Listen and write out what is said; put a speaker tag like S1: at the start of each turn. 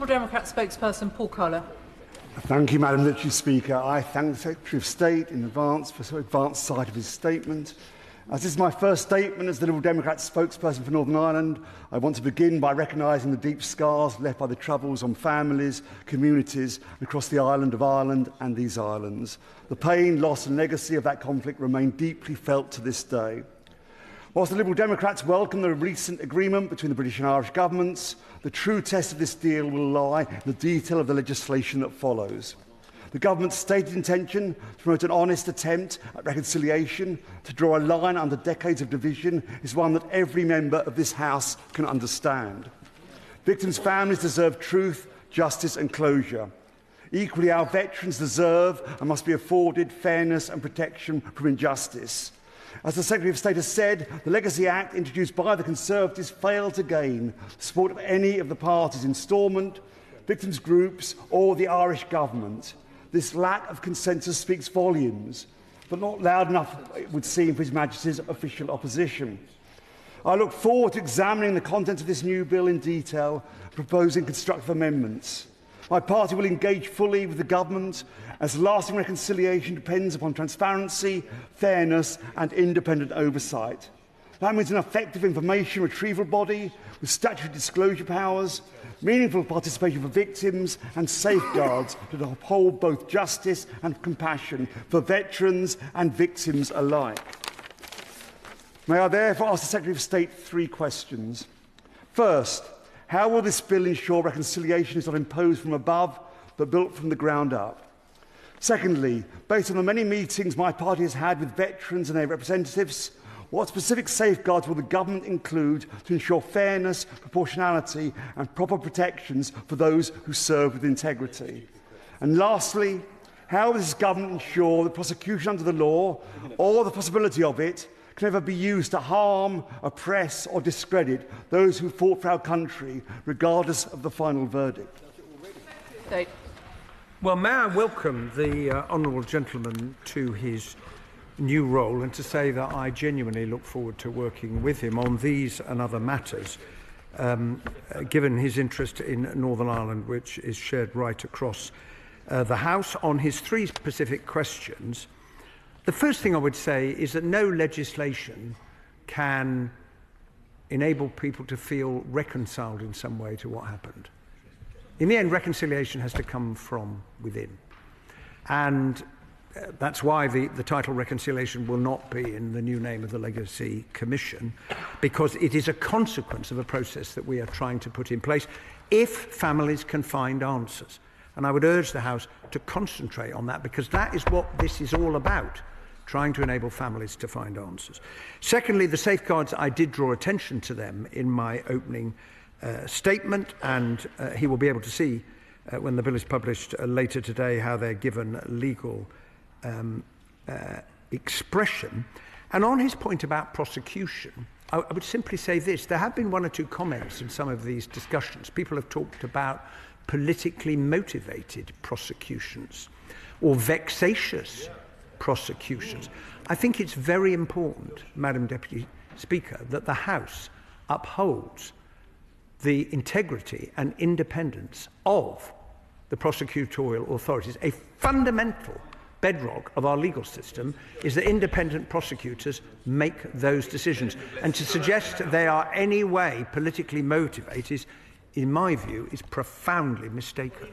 S1: Liberal Democrat spokesperson Paul Kohler.
S2: Thank you, Madam Deputy Speaker. I thank the Secretary of State in advance for so advanced sight of his statement. As this is my first statement as the Liberal Democrat spokesperson for Northern Ireland, I want to begin by recognising the deep scars left by the troubles on families, communities across the island of Ireland and these islands. The pain, loss and legacy of that conflict remain deeply felt to this day. Whilst the Liberal Democrats welcome the recent agreement between the British and Irish governments, the true test of this deal will lie in the detail of the legislation that follows. The government's stated intention to promote an honest attempt at reconciliation, to draw a line under decades of division, is one that every member of this House can understand. Victims' families deserve truth, justice and closure. Equally, our veterans deserve and must be afforded fairness and protection from injustice. As the Secretary of State has said, the Legacy Act introduced by the Conservatives failed to gain the support of any of the parties in Stormont, victims' groups or the Irish Government. This lack of consensus speaks volumes, but not loud enough, it would seem, for His Majesty's official opposition. I look forward to examining the contents of this new bill in detail, proposing constructive amendments. My party will engage fully with the government, as lasting reconciliation depends upon transparency, fairness and independent oversight. That means an effective information retrieval body with statutory disclosure powers, meaningful participation for victims and safeguards to uphold both justice and compassion for veterans and victims alike. May I therefore ask the Secretary of State three questions. First, how will this bill ensure reconciliation is not imposed from above, but built from the ground up? Secondly, based on the many meetings my party has had with veterans and their representatives, what specific safeguards will the government include to ensure fairness, proportionality and proper protections for those who serve with integrity? And lastly, how will this government ensure that prosecution under the law, or the possibility of it, can never be used to harm, oppress or discredit those who fought for our country, regardless of the final verdict?
S3: Well, may I welcome the honourable gentleman to his new role and to say that I genuinely look forward to working with him on these and other matters, given his interest in Northern Ireland, which is shared right across the House. On his three specific questions, the first thing I would say is that no legislation can enable people to feel reconciled in some way to what happened. In the end, reconciliation has to come from within. And that's why the title reconciliation will not be in the new name of the Legacy Commission, because it is a consequence of a process that we are trying to put in place if families can find answers. And I would urge the House to concentrate on that, because that is what this is all about, trying to enable families to find answers. Secondly, the safeguards, I did draw attention to them in my opening statement, and he will be able to see when the bill is published later today how they're given legal expression. And on his point about prosecution, I would simply say this. There have been one or two comments in some of these discussions. People have talked about politically motivated prosecutions or vexatious prosecutions. I think it's very important, Madam Deputy Speaker, that the House upholds the integrity and independence of the prosecutorial authorities. A fundamental bedrock of our legal system is that independent prosecutors make those decisions. And to suggest they are any way politically motivated, in my view, is profoundly mistaken.